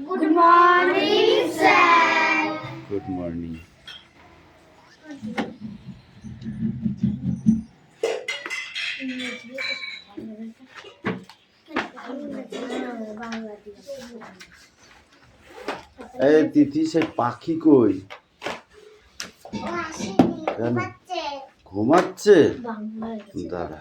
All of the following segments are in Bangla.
Good morning, sir. Good morning. এই তিথি সে পাখি কই? ঘুমাচ্ছে? দাঁড়া।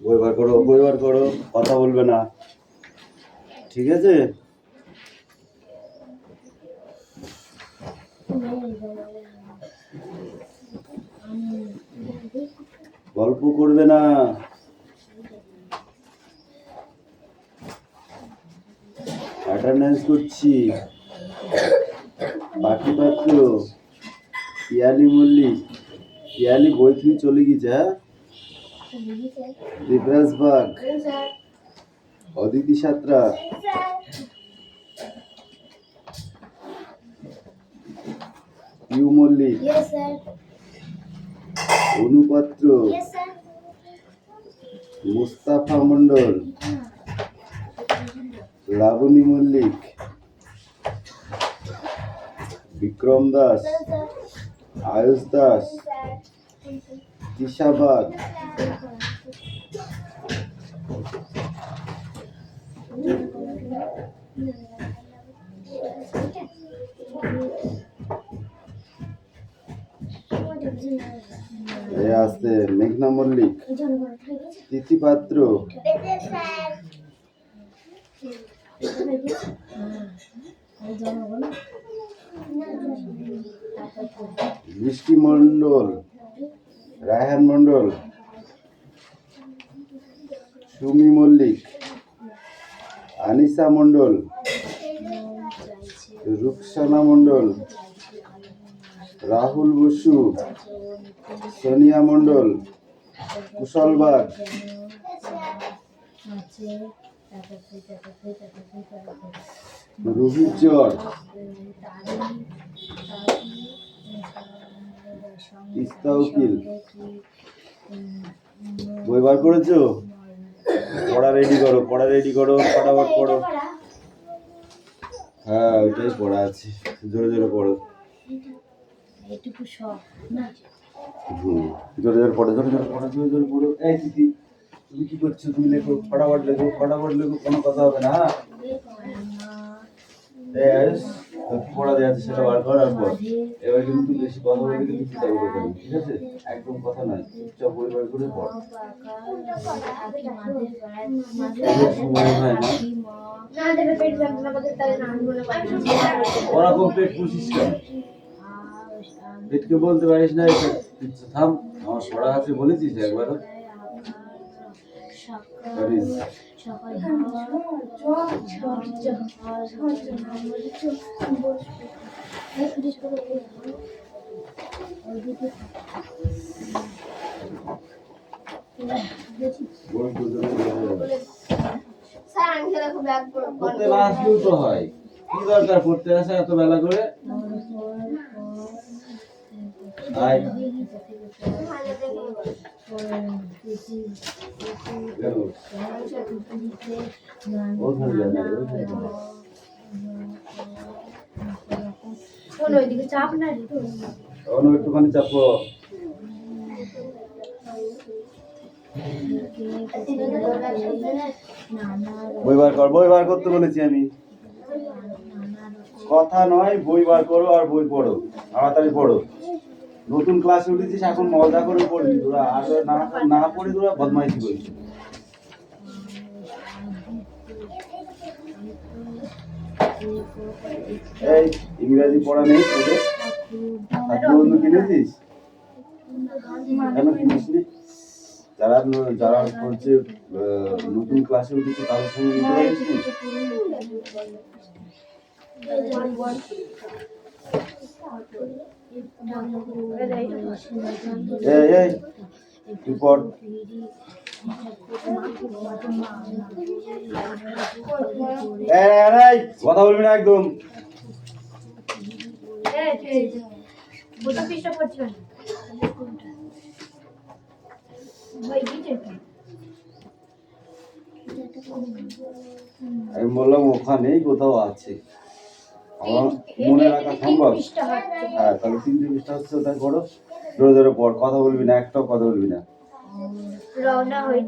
বই বার করো, কথা বলবে না, ঠিক আছে? গল্প করবে না। অ্যাটেন্ডেন্স করছি। বাকি পাত্র, পিয়ালি মল্লিক, পিয়ালি বই থেকে চলে গেছে। হ্যাঁ, দেবরাজ বাগ, অদিতি সাঁতরা, পিউ মল্লিক, অনুপাত্র, মুস্তাফা মন্ডল, লাবণী মল্লিক, বিক্রম দাস, আয়ুষ দাস, তিশা বাগ, আসতে মেঘনা মল্লিক, তিথি পাত্র, বৃষ্টি মন্ডল, রায়হান মন্ডল, সুমি মল্লিক, আনিসা মন্ডল, রুকসানা মন্ডল, রাহুল বসু, সোনিয়া মন্ডল, কুশল বাগ, রুহি চর, তিস্তা উকিল। বই বার করেছো? পড়া রেডি করো, ফটাফট পড়ো। হ্যাঁ, ওইটাই পড়া আছে, জোরে জোরে পড়ো। জোরে জোরে পড়ো। এই দিদি, তুমি কি করছো? তুমি লেখো, ফটাফট লেখো, কোনো কথা হবে না। পড়া দেওয়া আছে সেটা বার করার পর এবার কিন্তু বেশি কথা বলে কিন্তু পিটাবো তোকে, ঠিক আছে? একদম কথা নয়, চুপচাপ বই বার করে পড়। সময় হয় না, ওরকম পেট পুষিস কেন? পেটকে বলতে পারিস না থাম, আমার পড়া আছে বলেছিস একবারও? পড়তে না আসলেও তো হয়, কি দরকার পড়তে আসা এত বেলা করে? একটুখানি চাপো। বই বার করতে বলেছি আমি, কথা নয়। বই বার করো আর বই পড়ো, তাড়াতাড়ি পড়ো। নতুন ক্লাসে উঠেছিস, এখন মজা করে পড়বি তোরা, আর না পড়ে তোরা বদমাইশি করবি। এই ইংরেজি পড়া নেই তোদের? ছাত্রবন্ধু কিনেছিস? কেন কিনিসনি? যারা করছে নতুন ক্লাসে উঠেছে তাদের সঙ্গে নিতে পারিস নি? তুই পড়। এই, কথা বলবি না একদম। ওটা পৃষ্ঠা পড়ছি না আমি বললাম ওখানেই কোথাও আছে, আমার মনে রাখা সম্ভব? হ্যাঁ, তাহলে 3টে পৃষ্ঠা হচ্ছে, ওটা পড়ো, জোরে জোরে পড়, কথা বলবি না, একটাও কথা বলবি না। রওনা হয়ে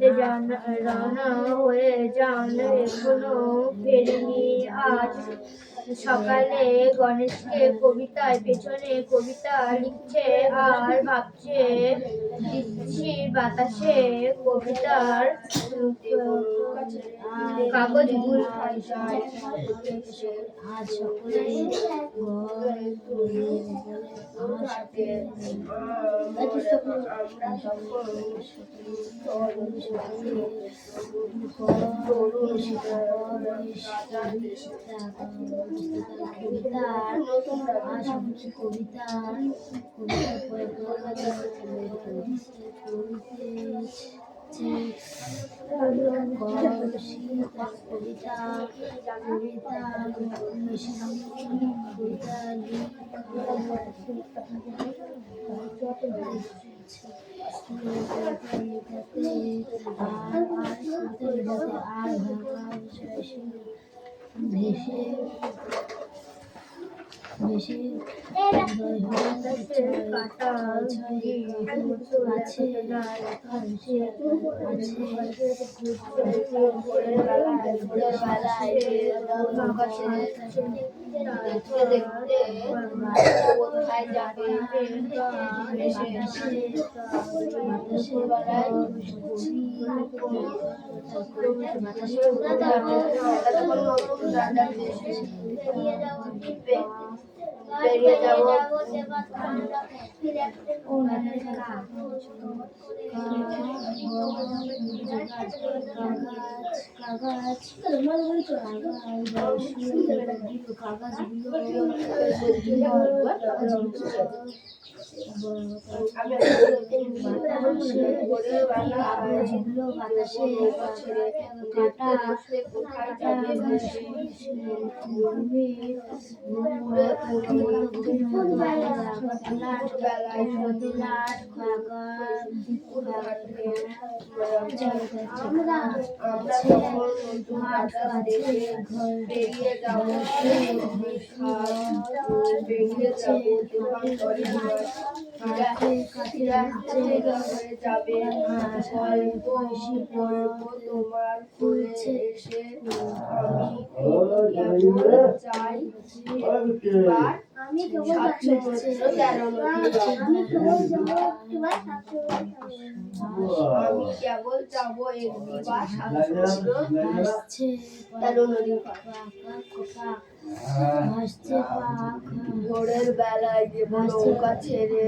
যান এখনো ফেরেনি আজ, সকালে গণেশকে কবিতায় পেছনে কবিতা লিখছে আর ভাবছে, দিচ্ছি বাতাসে কবিতার কাগজগুলো। আজ সকলে বেরিয়ে যাবো তোমার খুলছে এসে আমি কেবল যাবো একবার ভোরের বেলায় দেব নৌকা ছেড়ে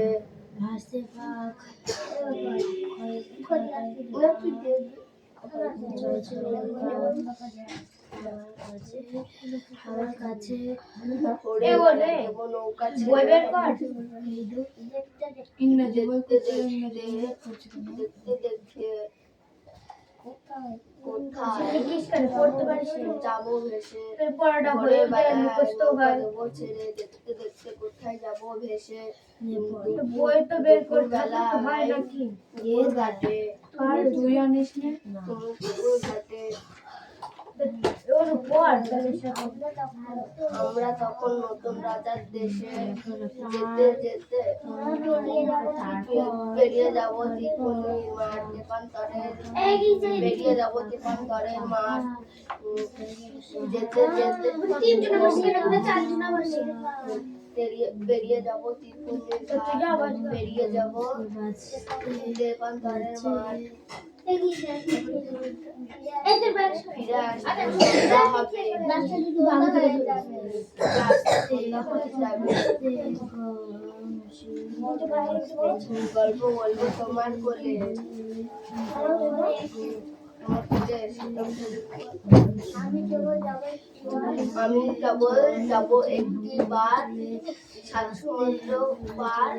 ভাসতে পাখ আমার কাছে নৌকা ছেড়ে ইংরেজি দেখতে দেখতে যাবো ভেসে দেখতে দেখতে কোথায় যাবো ভেসে বই তো বের করতে হয় নাকি ঘাটে তুই আনিস না ঘাটে আমরা তখন নতুন রাজার দেশে যেতে যেতে বেরিয়ে যাবো ত্রিপুণীর মাঠ দেপান্তরের বেরিয়ে যাবো দীপান্তরের মাঠ যেতে যেতে বেরিয়ে যাবো ত্রিপুণীর বেরিয়ে যাবো দেপান্তরের মাঠ গল্প বলবো তোমার কোলে আমার খুঁজে এসে আমি কেবল যাব একটি বার সাত সমুদ্র পার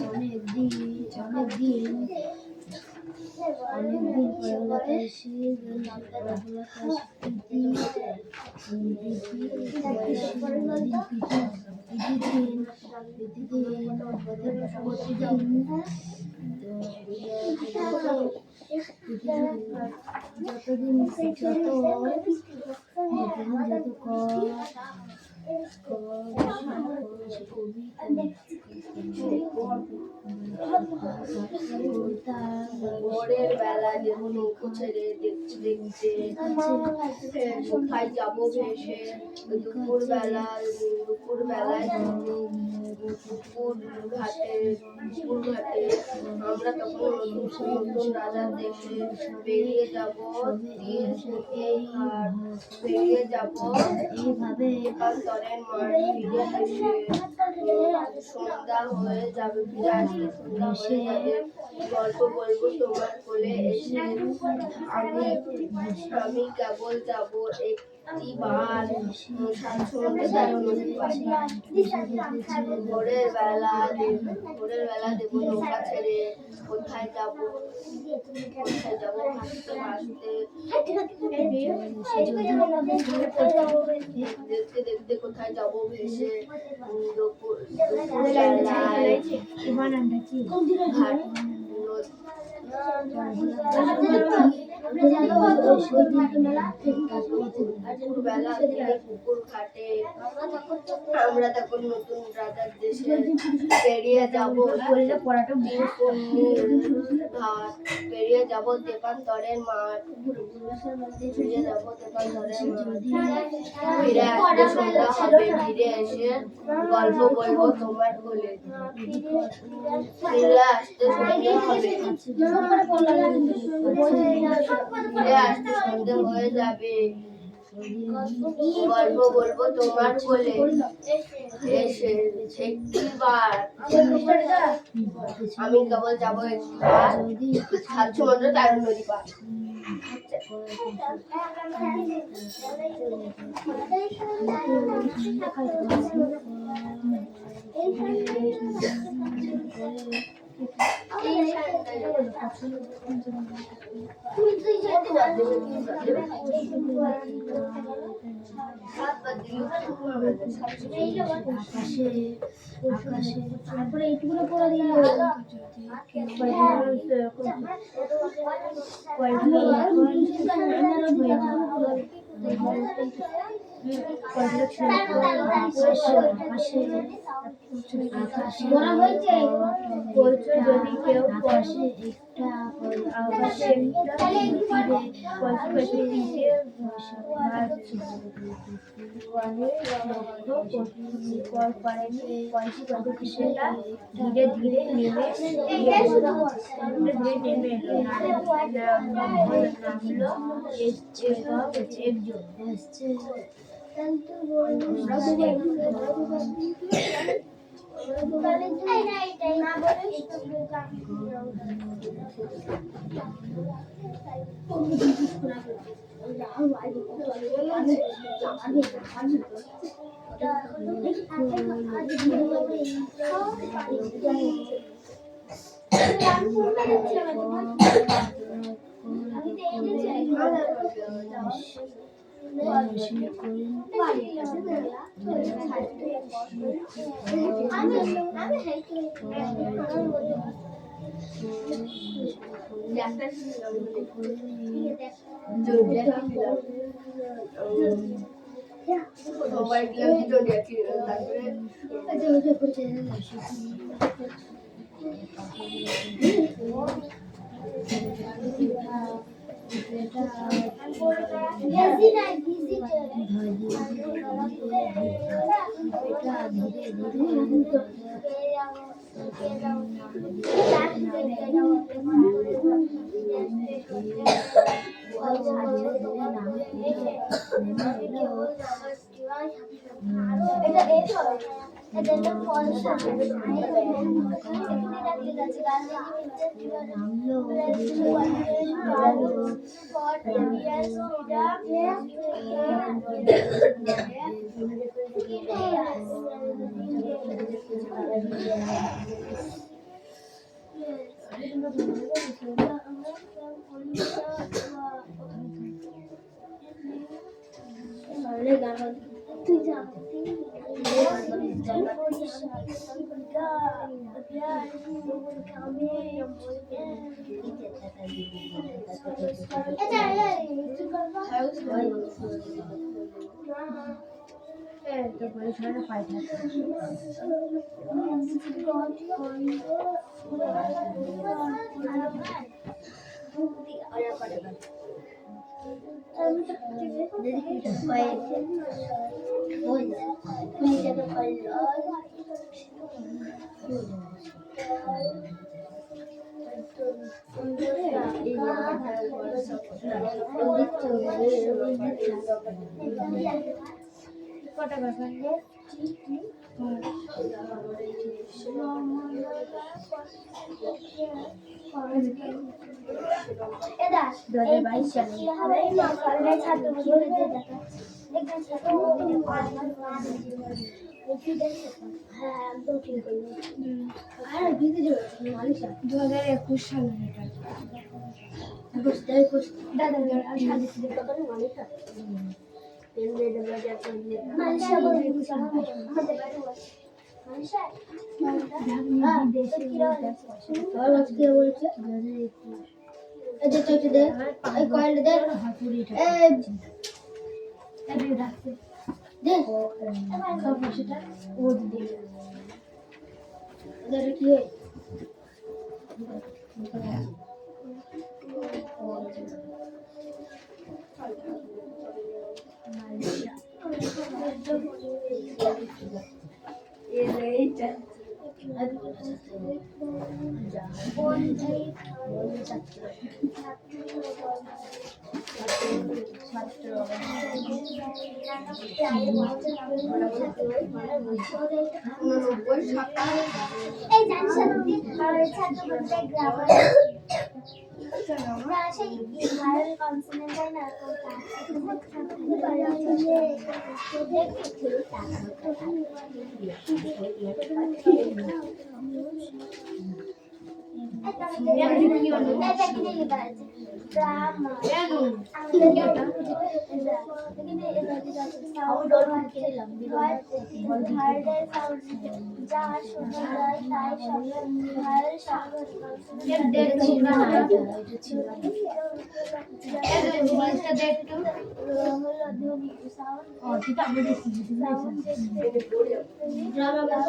অনেকদিন পরে ভোরের বেলা যেমন নৌকো ছেড়ে দেখতে দেখতে কোথায় যাবো ভেসে দুপুর বেলায় পুকুর ঘাটে আমরা তখন নতুন রাজার দেশে বেরিয়ে যাব বেরিয়ে যাব একান্তরের মাঠ ফিরে এসে সন্ধ্যা হয়ে যাবে ফিরে আসলে সন্ধ্যা হয়ে যাবে গল্প বলবো তোমার কোলে এসে আমি কেবল যাব একটি বার ভোরের বেলা দেবো নৌকা ছেড়ে কোথায় যাব ভাসতে ভাসতে দেখতে দেখতে কোথায় যাব ভেসে দুপুর বেলায় পুকুর ঘাটে আমরা তখন নতুন রাজার দেশে বেরিয়ে যাব বেরিয়ে যাব দেবান্তরের মাঠ ফিরে আসতে সন্ধ্যা হবে ফিরে এসে গল্প বলবো তোমার কোলে ফিরে আসতে সন্ধ্যা হবে ফিরে আসতে সন্ধ্যা হয়ে যাবে গল্প বলবো তোমার কোলে এসে একটিবার আমি কেবল যাবো একটিবার সাত সমুদ্র তেরো নদী পার তারপরে এইটুকুনো পড়া দিয়ে যদি কেউ আকাশে একটা আকাশে ধীরে ধীরে নেমে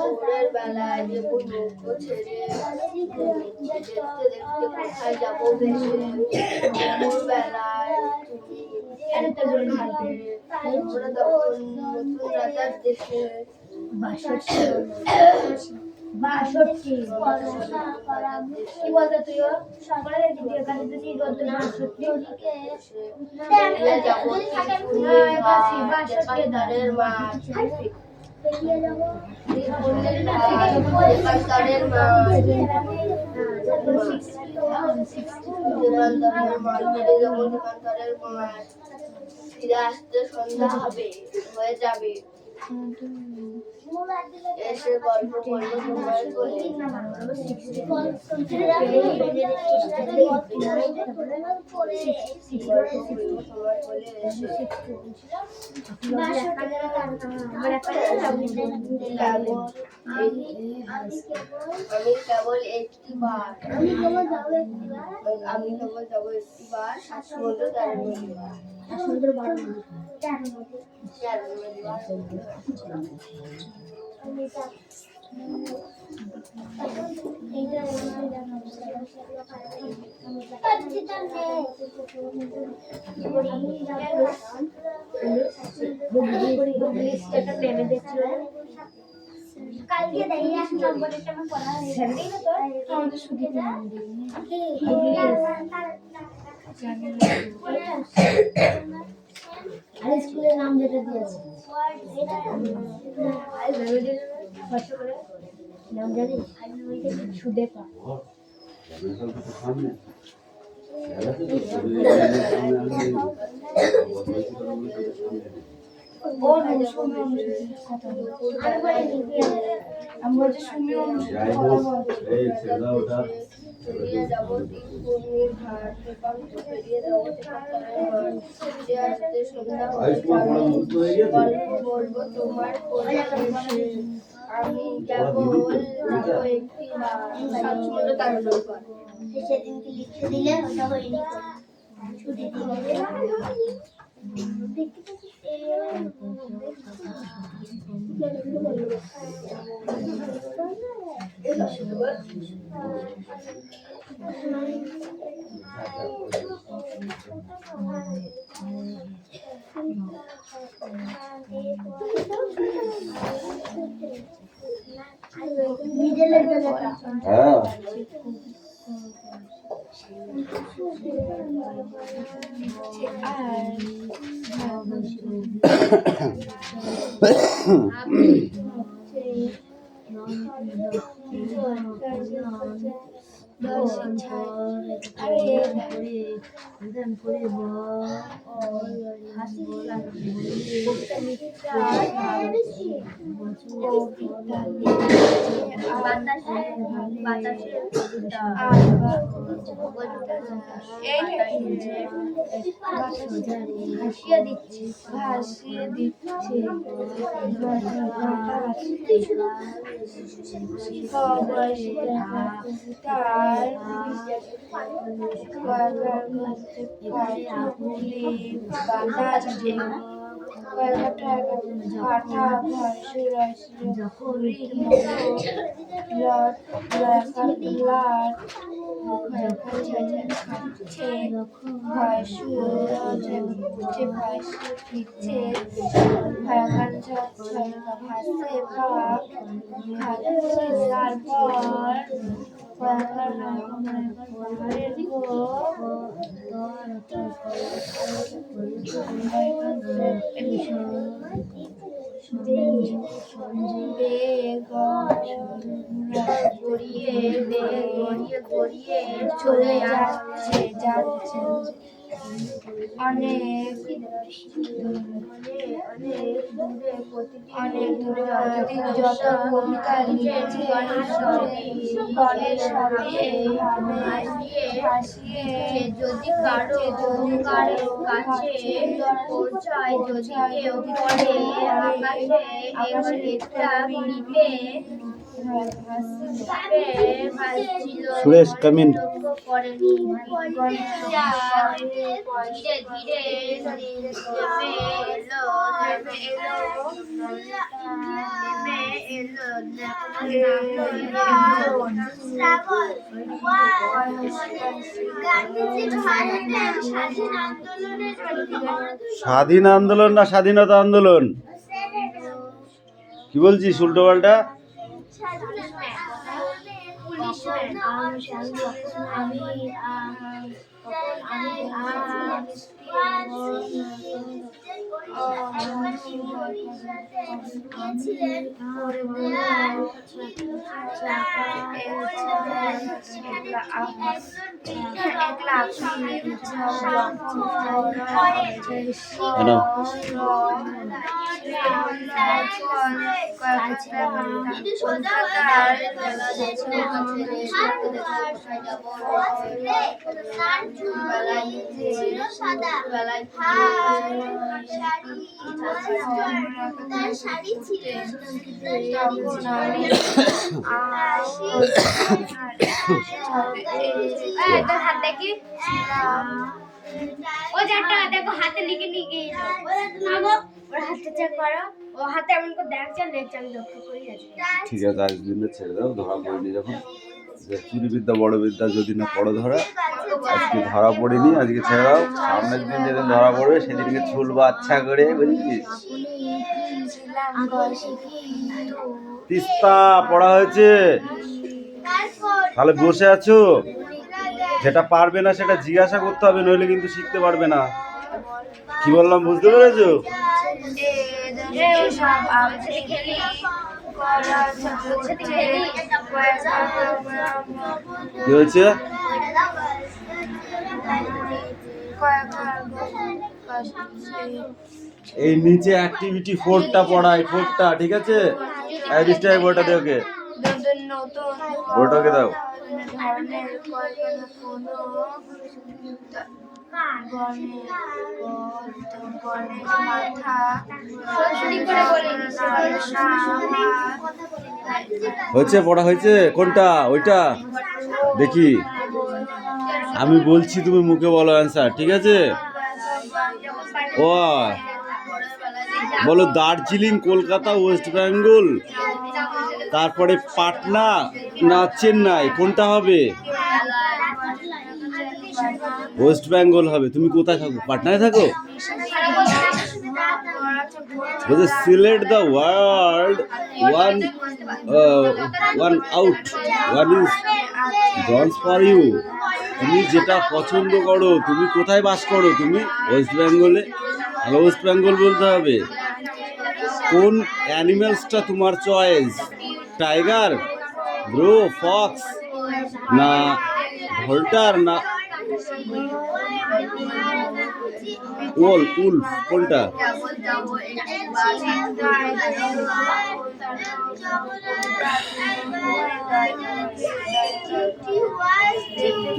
ভোরের বেলায় দেবো নৌকো ছেড়ে দেখতে দেখতে কোথায় যাবো ভেসে ভোর বেলায় আমরা তখন নতুন রাজার দেশে কি বলতো তুই সকালে দ্বিতীয় কাছে যদি যাবো দারের মাঠ ফিরে আসতে সন্ধ্যা হবে হয়ে যাবে এসে গল্প করবো তোমার বলে আমি কেবল একটি বার যাবো একটি বার সমুদ্র কালকে দেই এক নম্বরেরটা আমার পড়া হয়ে স্যান্ডেল তো আমাদের শুধু নাম দিই আর স্কুলের নাম যেটা দিয়েছে এটা আর ভেবে কষ্ট করে নাম জানিস সুদে পা সামনে ও শুনি কথা আমরা যে শুনি যাই হোক এই ছেড়ে ওটা পেরিয়ে যাব তিনপুরনির ঘাট পেপান্ত পেরিয়ে যাব ফিরে আসতে সন্ধ্যা হয়ে যাবে গল্প বলবো তোমার পরিবেশে আমি কেবল যাব একটি সাতশো টাকা সেদিনকে লিখতে দিলে ওটা হয়নি ছুটি দিলে হ্যাঁ ভাসিয়ে দিচ্ছে গড়িয়ে চলে যাচ্ছে অনেক দূরে প্রতিদিন যত কবিতা লিখেছে গণেশ ভাসিয়ে যদি কারো কাছে পৌঁছায় যদি কেউ পড়ে আকাশে একটা নিবে সুরেশ কামিন ধীরে ধীরে স্বাধীন আন্দোলন না স্বাধীনতা আন্দোলন কি বলছিস উল্টো পাল্টা হাত দেখি ও যাটা দেখো হাতে লিখে লিখে ওর হাতে চেক করো ও হাতে এমন করে দেখছে লেখছে আমি লক্ষ্য করি আছে ঠিক আছে আজ দিনে ছেড়ে দাও ধরা পড়েনি যখন চুরি বিদ্যা বড় বিদ্যা যদি না পড়ো ধরা আজকে ধরা পড়েনি আজকে ছেড়ে দাও সামনের দিন যেদিন ধরা পড়বে সেদিনকে ছুলবো আচ্ছা করে বুঝেছিস তিস্তা পড়া হয়েছে? তাহলে বসে আছো? যেটা পারবে না সেটা জিজ্ঞাসা করতে হবে, নইলে কিন্তু শিখতে পারবে না। কি বললাম বুঝতে পেরেছো? কি হয়েছে? এই নিচে অ্যাক্টিভিটি 4টা পড়াই, 4টা, ঠিক আছে? এই ডিস্ট্রাক্ট বইটা দে ওকে, বইটা ওকে দাও। হয়েছে, পড়া হয়েছে? কোনটা? ওইটা দেখি, আমি বলছি তুমি মুখে বলো অ্যান্সার, ঠিক আছে? ও বলো দার্জিলিং, কলকাতা, ওয়েস্ট বেঙ্গল, তারপরে পাটনা না চেন্নাই, কোনটা হবে? ওয়েস্ট বেঙ্গল হবে। তুমি কোথায় থাকো? পাটনায় থাকো? বলছে select the word one out, one is done for you. তুমি যেটা পছন্দ করো, তুমি কোথায় বাস করো? তুমি ওয়েস্ট বেঙ্গলে, তাহলে ওয়েস্ট বেঙ্গল বলতে হবে। কোন অ্যানিমেলসটা তোমার চয়েস? টাইগার, ব্রো, ফক্স না ভল্টার না উলফ, কোনটা?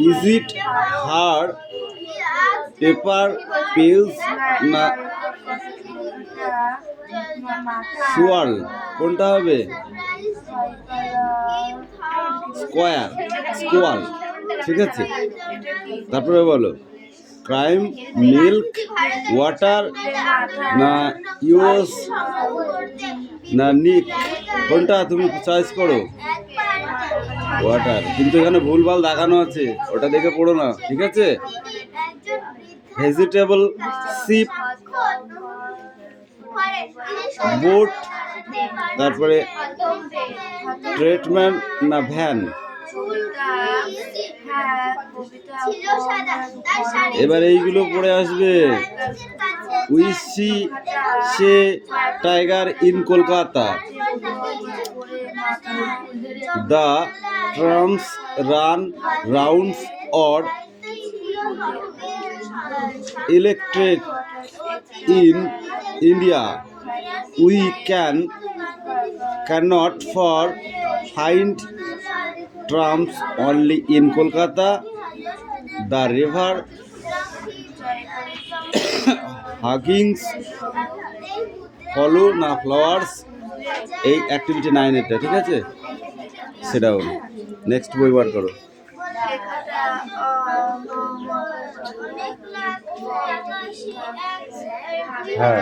Is it hard, paper, pills না সোয়াল, কোনটা হবে? স্কোয়ার, স্কোয়াল, ঠিক আছে? তারপরে বলো ক্রাইম, মিল্ক, ওয়াটার না ইউস না নিক, কোনটা তুমি চয়েস করো? ওয়াটার, কিন্তু এখানে ভুলভাল দেখানো আছে, ওটা দেখে পড়ো না, ঠিক আছে? ভেজিটেবল, শিপ, বোট, তারপরে ট্রিটমেন্ট না ভ্যান। এবার এইগুলো পড়ে আসবে। We see say tiger in Kolkata, the trams run rounds or electric in India, we cannot for find trams only in Kolkata, the river huggings follow না flowers। এই অ্যাক্টিভিটি 9 এটা, ঠিক আছে? সেটা হলো নেক্সট বই বার করো। হ্যাঁ,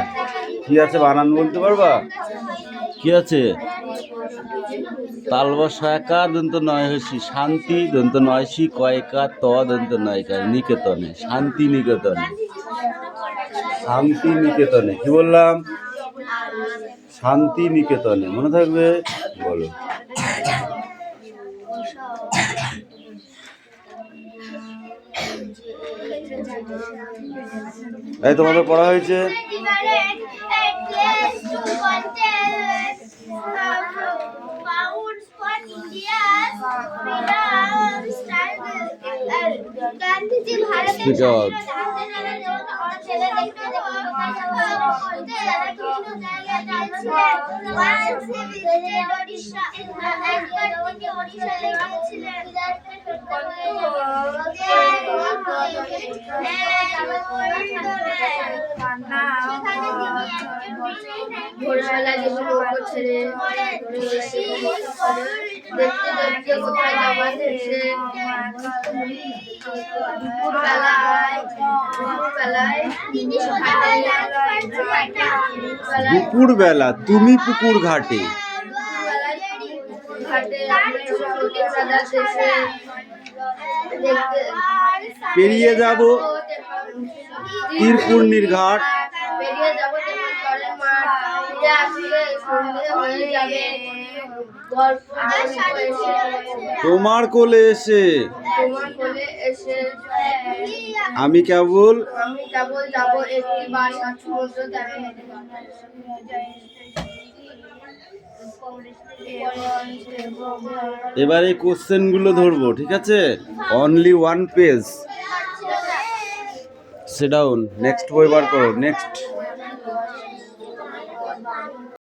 কি আছে বানান বলতে পারবা? কি আছে? তালবসায়কা দন্ত নয় হসি, শান্তি দন্ত নয়সি, কয়কা ত দন্ত নয়কা, নিকেতনে, শান্তি নিকেতনে, শান্তি নিকেতনে। কি বললাম? শান্তি নিকেতনে, মনে থাকবে? বলো। এই তোমাদের পড়া হয়েছে? ভোরবেলা যেগুলো ছেড়ে দেখতে দেখতে কোথায় যাওয়া শেষে দুপুর বেলা তুমি পুকুর ঘাটে, পেরিয়ে যাব তীরপূর্ণির ঘাট, গল্প এসে তোমার কোলে এসে তোমার কোলে এসে আমি কেবল আমি কেবল যাব একটি বার সাত সমুদ্র তেরো নদী এবার এই কোশ্চেন গুলো ধরবো, ঠিক আছে? Only one page. Sit down. Next বই বার করো। নেক্সট।